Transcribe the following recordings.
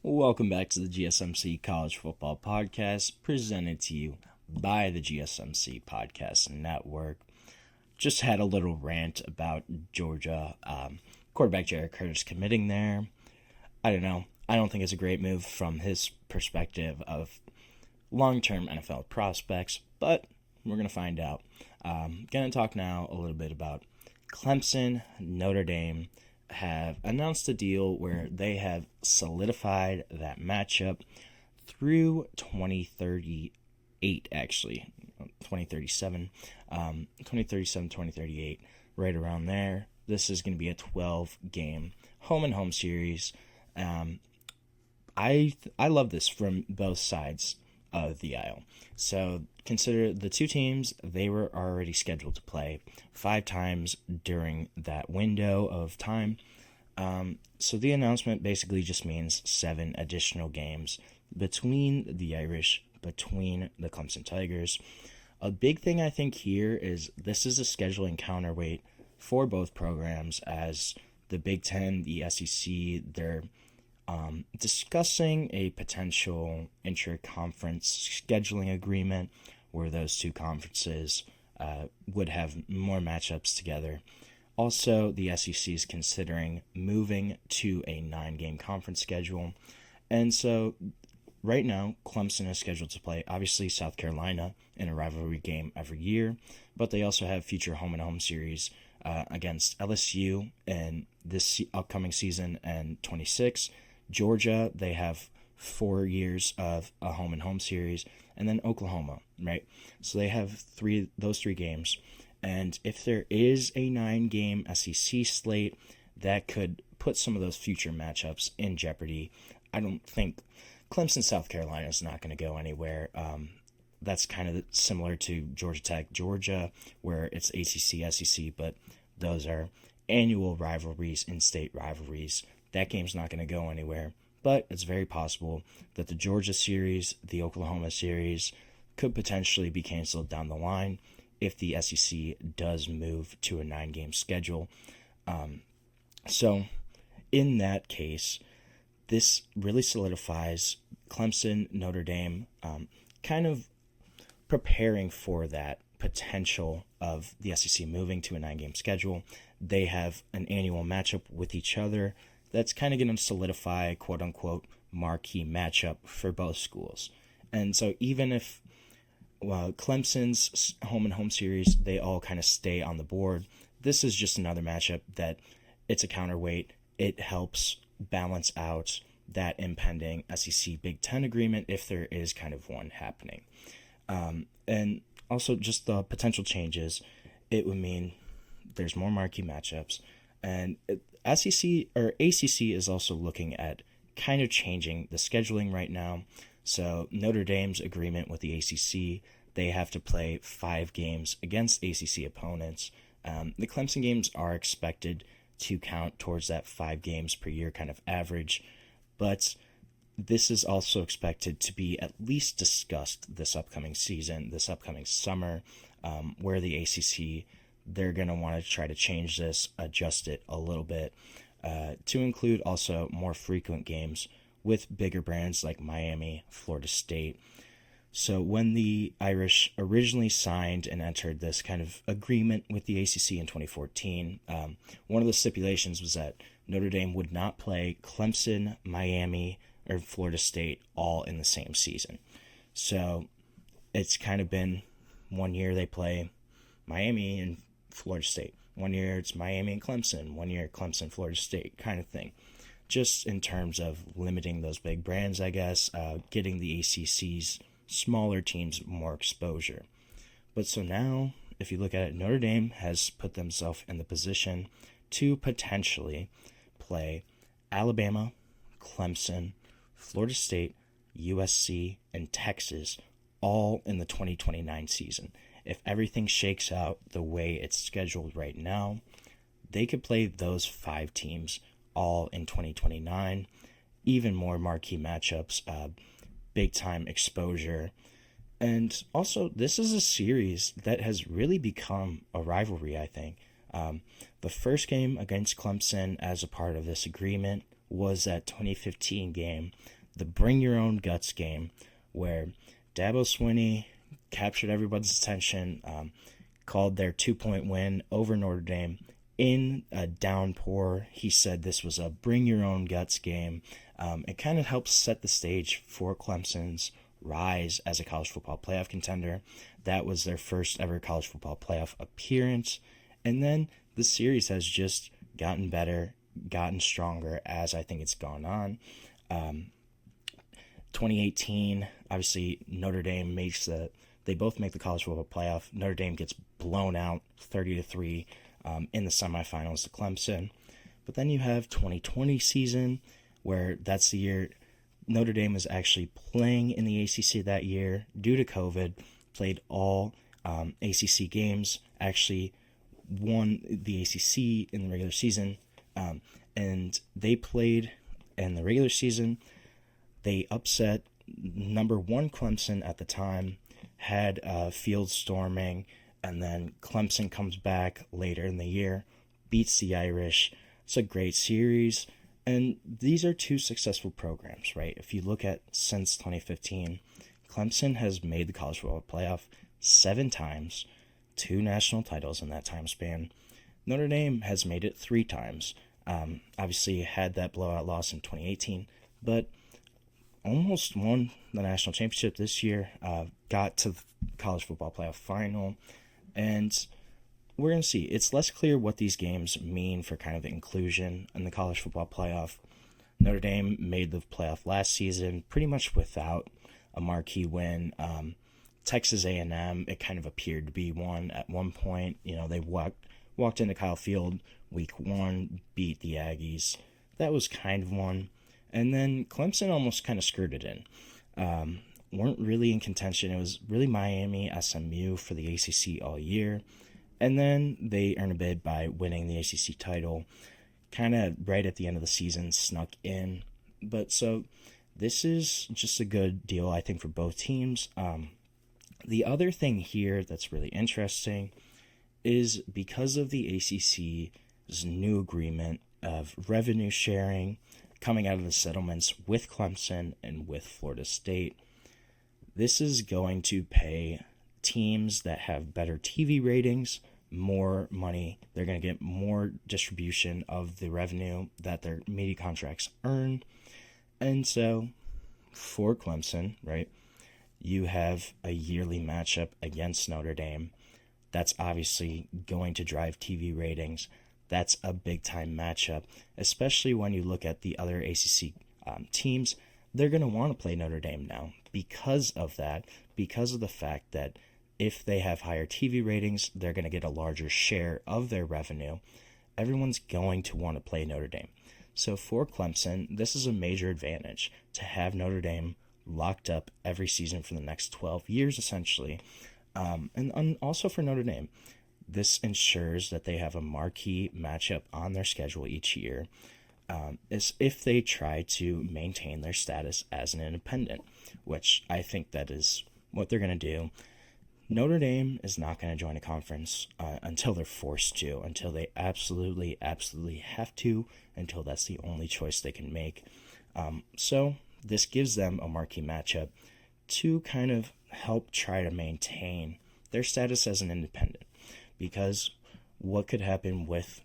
Welcome back to the GSMC College Football Podcast, presented to you by the GSMC Podcast Network. Just had a little rant about Georgia quarterback Jared Curtis committing there. I don't know. I don't think it's a great move from his perspective of long-term NFL prospects, but we're going to find out. Going to talk now a little bit about Clemson, Notre Dame, have announced a deal where they have solidified that matchup through 2038, actually. 2037, 2038, right around there. This is going to be a 12-game home-and-home series. I love this from both sides of the aisle. So consider the two teams, they were already scheduled to play 5 times during that window of time. So the announcement basically just means 7 additional games between the Irish, between the Clemson Tigers. A big thing I think here is this is a scheduling counterweight for both programs, as the Big Ten, the SEC, they're discussing a potential inter-conference scheduling agreement where those two conferences would have more matchups together. Also, the SEC is considering moving to a 9-game conference schedule. And so right now, Clemson is scheduled to play, obviously, South Carolina in a rivalry game every year, but they also have future home-and-home series against LSU in this upcoming season and 26. Georgia, they have 4 years of a home-and-home series, and then Oklahoma, right? So they have those three games. And if there is a 9-game SEC slate, that could put some of those future matchups in jeopardy. I don't think Clemson, South Carolina is not going to go anywhere. That's kind of similar to Georgia Tech, Georgia, where it's ACC, SEC, but those are annual rivalries, in-state rivalries. That game's not going to go anywhere, but it's very possible that the Georgia series, the Oklahoma series, could potentially be canceled down the line if the SEC does move to a 9-game schedule. So in that case, this really solidifies Clemson, Notre Dame, kind of preparing for that potential of the SEC moving to a 9-game schedule. They have an annual matchup with each other that's kind of going to solidify, quote-unquote, marquee matchup for both schools. And so even if Clemson's home-and-home series, they all kind of stay on the board, this is just another matchup that it's a counterweight. It helps balance out that impending SEC Big Ten agreement if there is kind of one happening. And also just the potential changes, it would mean there's more marquee matchups. And SEC or ACC is also looking at kind of changing the scheduling right now. So Notre Dame's agreement with the ACC, they have to play 5 games against ACC opponents. The Clemson games are expected to count towards that 5 games per year kind of average, but this is also expected to be at least discussed this upcoming season, this upcoming summer, where the ACC, they're going to want to try to change this, adjust it a little bit, to include also more frequent games with bigger brands like Miami, Florida State. So when the Irish originally signed and entered this kind of agreement with the ACC in 2014, one of the stipulations was that Notre Dame would not play Clemson, Miami, or Florida State all in the same season. So it's kind of been 1 year they play Miami and Florida State. 1 year it's Miami and Clemson. 1 year Clemson, Florida State kind of thing. Just in terms of limiting those big brands, I guess, getting the ACC's smaller teams more exposure. But so now, if you look at it, Notre Dame has put themselves in the position to potentially play Alabama, Clemson, Florida State, USC, and Texas all in the 2029 season. If everything shakes out the way it's scheduled right now, they could play those 5 teams all in 2029. Even more marquee matchups, big time exposure. And also, this is a series that has really become a rivalry, I think. The first game against Clemson as a part of this agreement was that 2015 game, the bring your own guts game, where Dabo Swinney captured everybody's attention, called their 2-point win over Notre Dame in a downpour. He said this was a bring your own guts game. It kind of helps set the stage for Clemson's rise as a college football playoff contender. That was their first ever college football playoff appearance. And then the series has just gotten better, gotten stronger as I think it's gone on. 2018, obviously Notre Dame they both make the college football playoff. Notre Dame gets blown out 30-3 in the semifinals to Clemson. But then you have 2020 season, where that's the year Notre Dame was actually playing in the ACC that year due to COVID, played all ACC games, actually won the ACC in the regular season, and they played in the regular season. They upset number 1 Clemson at the time, had field storming, and then Clemson comes back later in the year, beats the Irish. It's a great series, and these are 2 successful programs, right? If you look at since 2015, Clemson has made the college football playoff 7 times, 2 national titles in that time span. Notre Dame has made it 3 times. Obviously had that blowout loss in 2018, but almost won the national championship this year, got to the college football playoff final, and we're going to see. It's less clear what these games mean for kind of the inclusion in the college football playoff. Notre Dame made the playoff last season pretty much without a marquee win. Texas A&M, it kind of appeared to be one at one point. They walked into Kyle Field week 1, beat the Aggies. That was kind of one. And then Clemson almost kind of skirted in. Weren't really in contention. It was really Miami, SMU for the ACC all year. And then they earned a bid by winning the ACC title, kind of right at the end of the season, snuck in. But so this is just a good deal, I think, for both teams. The other thing here that's really interesting is because of the ACC's new agreement of revenue sharing coming out of the settlements with Clemson and with Florida State, this is going to pay teams that have better TV ratings more money. They're going to get more distribution of the revenue that their media contracts earn. And so for Clemson, right, you have a yearly matchup against Notre Dame. That's obviously going to drive TV ratings. That's a big-time matchup, especially when you look at the other ACC teams. They're going to want to play Notre Dame now because of that, because of the fact that if they have higher TV ratings, they're going to get a larger share of their revenue. Everyone's going to want to play Notre Dame. So for Clemson, this is a major advantage to have Notre Dame locked up every season for the next 12 years, essentially. And also for Notre Dame, this ensures that they have a marquee matchup on their schedule each year, is if they try to maintain their status as an independent, which I think that is what they're going to do. Notre Dame is not going to join a conference until they're forced to, until they absolutely have to, until that's the only choice they can make. So this gives them a marquee matchup to kind of help try to maintain their status as an independent. Because what could happen with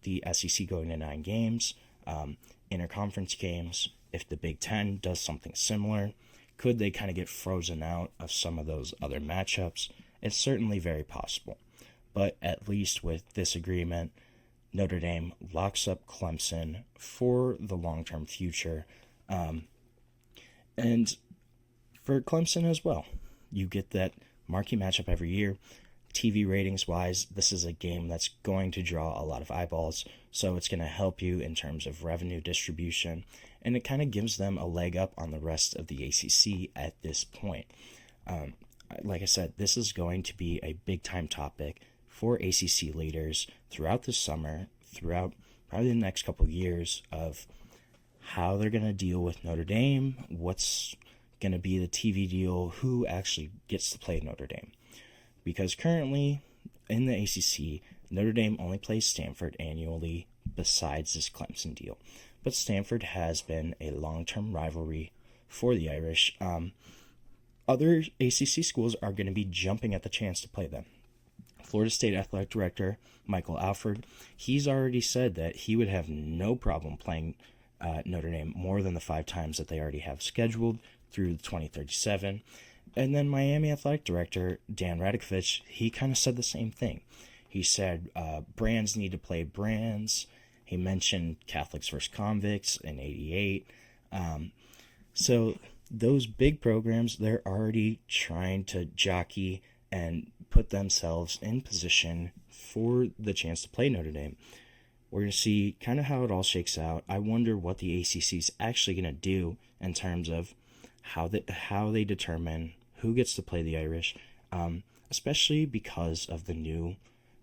the SEC going to 9 games, interconference games, if the Big Ten does something similar? Could they kind of get frozen out of some of those other matchups? It's certainly very possible. But at least with this agreement, Notre Dame locks up Clemson for the long-term future. And for Clemson as well, you get that marquee matchup every year. TV ratings-wise, this is a game that's going to draw a lot of eyeballs, so it's going to help you in terms of revenue distribution, and it kind of gives them a leg up on the rest of the ACC at this point. Like I said, this is going to be a big-time topic for ACC leaders throughout the summer, throughout probably the next couple of years, of how they're going to deal with Notre Dame, what's going to be the TV deal, who actually gets to play Notre Dame. Because currently, in the ACC, Notre Dame only plays Stanford annually besides this Clemson deal. but Stanford has been a long-term rivalry for the Irish. Other ACC schools are going to be jumping at the chance to play them. Florida State Athletic Director Michael Alford, he's already said that he would have no problem playing Notre Dame more than the 5 times that they already have scheduled through 2037. And then Miami Athletic Director Dan Radakovich, he kind of said the same thing. He said brands need to play brands. He mentioned Catholics versus Convicts in '88. So those big programs, they're already trying to jockey and put themselves in position for the chance to play Notre Dame. We're going to see kind of how it all shakes out. I wonder what the ACC is actually going to do in terms of how they determine who gets to play the Irish, especially because of the new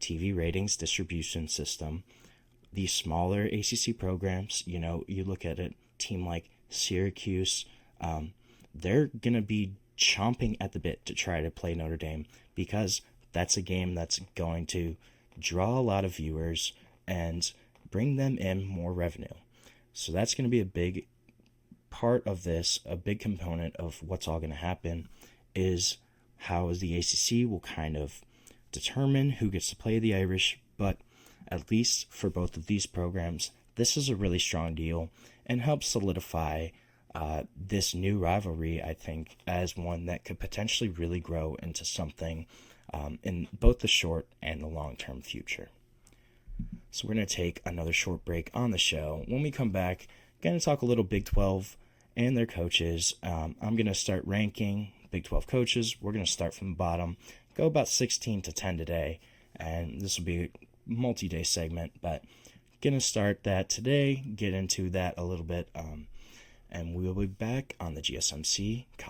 TV ratings distribution system. These smaller ACC programs, you look at a team like Syracuse, they're going to be chomping at the bit to try to play Notre Dame because that's a game that's going to draw a lot of viewers and bring them in more revenue. So that's going to be a big part of this, a big component of what's all going to happen is how the ACC will kind of determine who gets to play the Irish, but at least for both of these programs, this is a really strong deal and helps solidify this new rivalry, I think, as one that could potentially really grow into something in both the short and the long-term future. So we're going to take another short break on the show. When we come back, going to talk a little Big 12 and their coaches. I'm going to start ranking Big 12 coaches. We're going to start from the bottom, go about 16 to 10 today, and this will be a multi-day segment, but going to start that today, get into that a little bit, and we'll be back on the GSMC College